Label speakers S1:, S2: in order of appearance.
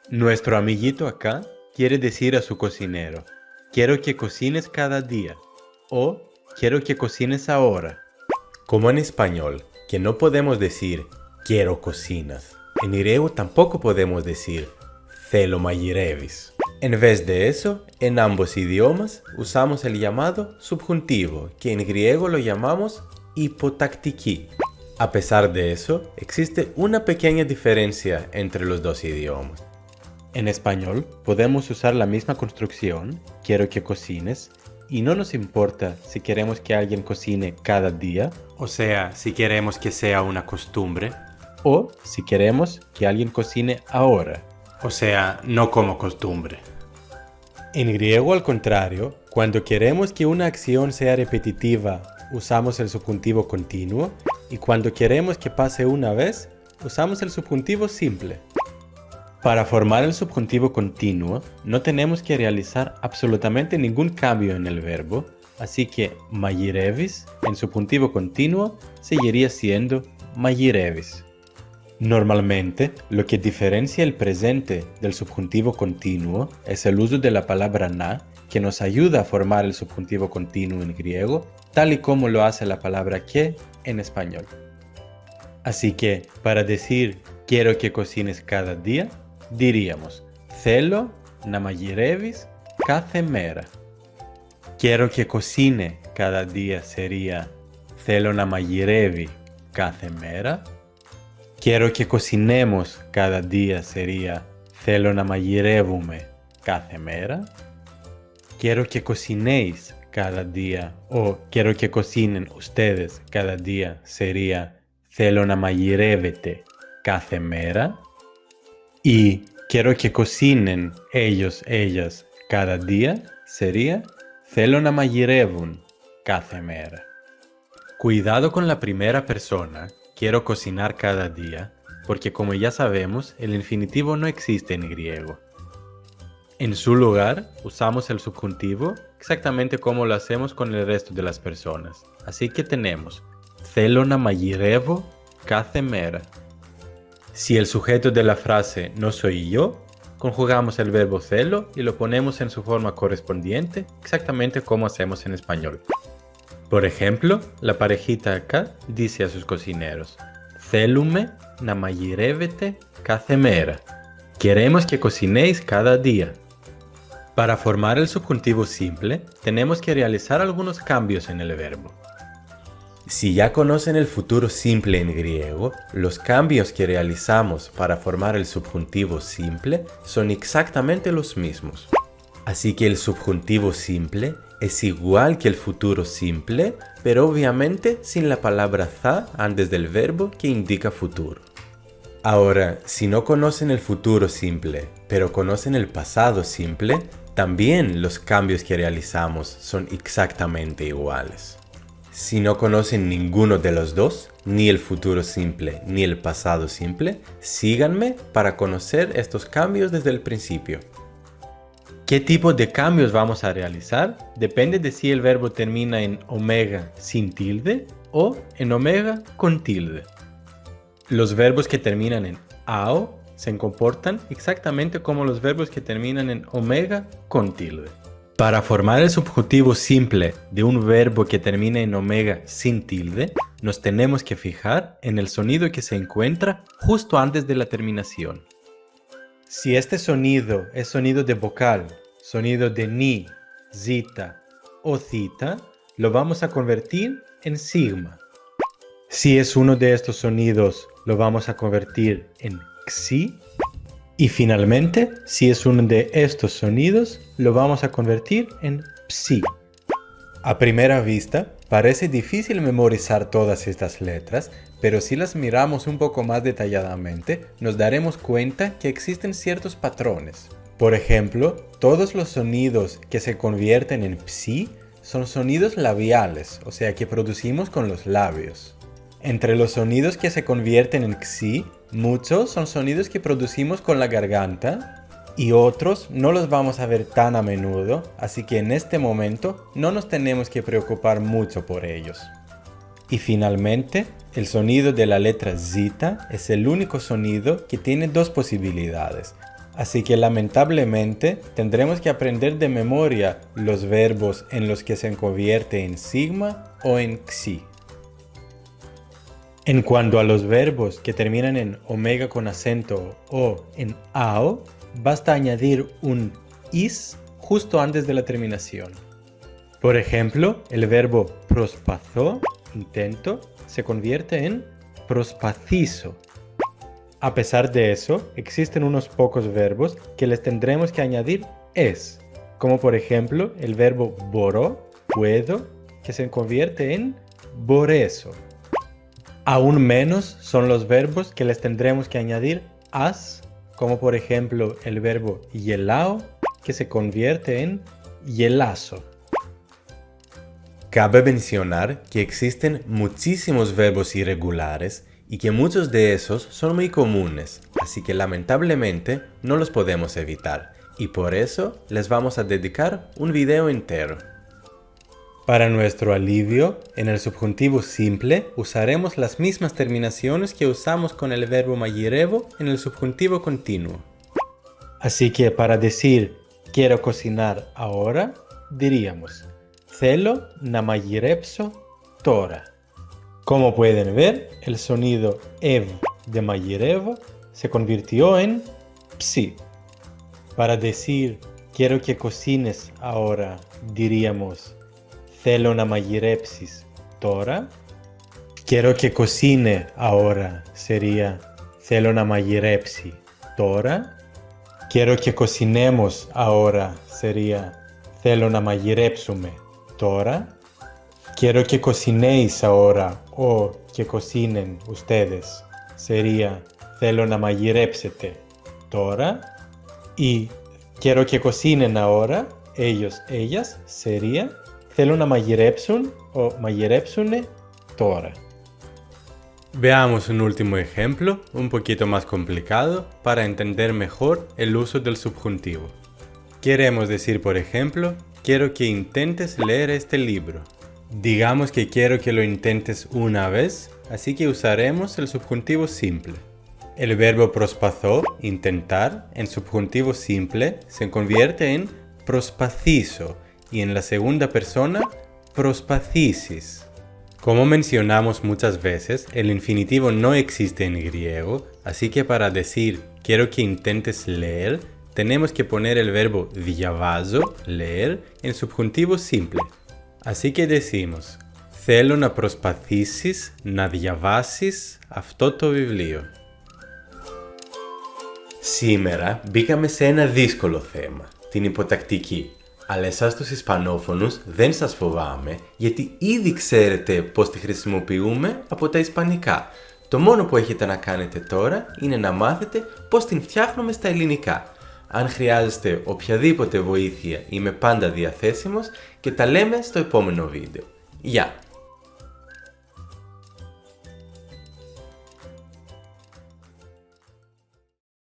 S1: Nuestro amiguito acá quiere decir a su cocinero, quiero que cocines cada día o quiero que cocines ahora. Como en español, que no podemos decir quiero cocinas, en griego tampoco podemos decir θέλω μαγειρεύεις. En vez de eso, en ambos idiomas usamos el llamado subjuntivo, que en griego lo llamamos υποτακτική. A pesar de eso, existe una pequeña diferencia entre los dos idiomas. En español, podemos usar la misma construcción, quiero que cocines, y no nos importa si queremos que alguien cocine cada día, o sea, si queremos que sea una costumbre, o si queremos que alguien cocine ahora, o sea, no como costumbre. En griego, al contrario, cuando queremos que una acción sea repetitiva, usamos el subjuntivo continuo, y cuando queremos que pase una vez, usamos el subjuntivo simple. Para formar el subjuntivo continuo, no tenemos que realizar absolutamente ningún cambio en el verbo, así que μαγειρεύεις en subjuntivo continuo seguiría siendo μαγειρεύεις. Normalmente, lo que diferencia el presente del subjuntivo continuo es el uso de la palabra na, que nos ayuda a formar el subjuntivo continuo en griego, tal y como lo hace la palabra que en español. Así que, para decir quiero que cocines cada día, diríamos θέλω να μαγειρεύεις κάθε μέρα. Quiero que cocine cada día sería θέλω να μαγειρεύει κάθε μέρα. Quiero que cocinemos cada día sería θέλω να μαγειρεύουμε κάθε μέρα. Quiero que cocinéis cada día o quiero que cocinen ustedes cada día sería θέλω να μαγειρεύετε κάθε μέρα. Y quiero que cocinen ellos, ellas cada día sería θέλω να μαγειρεύουν κάθε μέρα. Cuidado con la primera persona, quiero cocinar cada día, porque como ya sabemos, el infinitivo no existe en griego. En su lugar, usamos el subjuntivo exactamente como lo hacemos con el resto de las personas. Así que tenemos θέλω να μαγειρεύω κάθε μέρα. Si el sujeto de la frase no soy yo, conjugamos el verbo θέλω y lo ponemos en su forma correspondiente, exactamente como hacemos en español. Por ejemplo, la parejita acá dice a sus cocineros θέλουμε να μαγειρεύετε κάθε μέρα. Queremos que cocinéis cada día. Para formar el subjuntivo simple, tenemos que realizar algunos cambios en el verbo. Si ya conocen el futuro simple en griego, los cambios que realizamos para formar el subjuntivo simple son exactamente los mismos. Así que el subjuntivo simple es igual que el futuro simple, pero obviamente sin la palabra θα antes del verbo que indica futuro. Ahora, si no conocen el futuro simple, pero conocen el pasado simple, también los cambios que realizamos son exactamente iguales. Si no conocen ninguno de los dos, ni el futuro simple ni el pasado simple, síganme para conocer estos cambios desde el principio. ¿Qué tipo de cambios vamos a realizar? Depende de si el verbo termina en omega sin tilde o en omega con tilde. Los verbos que terminan en ao se comportan exactamente como los verbos que terminan en omega con tilde. Para formar el subjuntivo simple de un verbo que termina en omega sin tilde, nos tenemos que fijar en el sonido que se encuentra justo antes de la terminación. Si este sonido es sonido de vocal, sonido de ni, zita o zita, lo vamos a convertir en sigma. Si es uno de estos sonidos, lo vamos a convertir en xi. Y finalmente, si es uno de estos sonidos, lo vamos a convertir en psi. A primera vista, parece difícil memorizar todas estas letras, pero si las miramos un poco más detalladamente, nos daremos cuenta que existen ciertos patrones. Por ejemplo, todos los sonidos que se convierten en psi son sonidos labiales, o sea que producimos con los labios. Entre los sonidos que se convierten en xi, muchos son sonidos que producimos con la garganta y otros no los vamos a ver tan a menudo, así que en este momento no nos tenemos que preocupar mucho por ellos. Y finalmente, el sonido de la letra zeta es el único sonido que tiene dos posibilidades. Así que lamentablemente tendremos que aprender de memoria los verbos en los que se convierte en sigma o en xi. En cuanto a los verbos que terminan en omega con acento o en ao, basta añadir un is justo antes de la terminación. Por ejemplo, el verbo προσπαθώ, intento, se convierte en προσπαθήσω. A pesar de eso, existen unos pocos verbos que les tendremos que añadir es, como por ejemplo el verbo μπορώ, puedo, que se convierte en μπορέσω. Aún menos son los verbos que les tendremos que añadir as, como por ejemplo el verbo γελάω, que se convierte en γελάσω. Cabe mencionar que existen muchísimos verbos irregulares y que muchos de esos son muy comunes, así que lamentablemente no los podemos evitar, y por eso les vamos a dedicar un video entero. Para nuestro alivio, en el subjuntivo simple usaremos las mismas terminaciones que usamos con el verbo μαγειρεύω en el subjuntivo continuo. Así que para decir quiero cocinar ahora, diríamos θέλω να μαγειρέψω τώρα. Como pueden ver, el sonido ev de μαγειρεύω se convirtió en psi. Para decir quiero que cocines ahora, diríamos θέλω να μαγειρέψεις τώρα. Quiero que cocine ahora sería θέλω να μαγειρέψει τώρα. Quiero que cocinemos ahora sería θέλω να μαγειρέψουμε τώρα. Quiero que cocinéis ahora o que cocinen ustedes sería θέλω να μαγειρέψετε τώρα. Y quiero que cocinen ahora, ellos, ellas, sería θέλω να μαγειρέψουν o μαγειρέψουνε τώρα. Veamos un último ejemplo, un poquito más complicado, para entender mejor el uso del subjuntivo. Queremos decir, por ejemplo, quiero que intentes leer este libro. Digamos que quiero que lo intentes una vez, así que usaremos el subjuntivo simple. El verbo προσπαθώ, intentar, en subjuntivo simple, se convierte en προσπαθήσω y en la segunda persona, προσπαθήσεις. Como mencionamos muchas veces, el infinitivo no existe en griego, así que para decir quiero que intentes leer, tenemos que poner el verbo διαβάζω, leer, en subjuntivo simple. Así que decimos θέλω να προσπαθήσεις να διαβάσεις αυτό το βιβλίο. Σήμερα μπήκαμε σε ένα δύσκολο θέμα, την υποτακτική. Αλλά εσάς τους Ισπανόφωνους δεν σας φοβάμαι, γιατί ήδη ξέρετε πώς τη χρησιμοποιούμε από τα Ισπανικά. Το μόνο που έχετε να κάνετε τώρα είναι να μάθετε πώς την φτιάχνουμε στα ελληνικά. Αν χρειάζεστε οποιαδήποτε βοήθεια είμαι πάντα διαθέσιμος και τα λέμε στο επόμενο βίντεο. Γεια!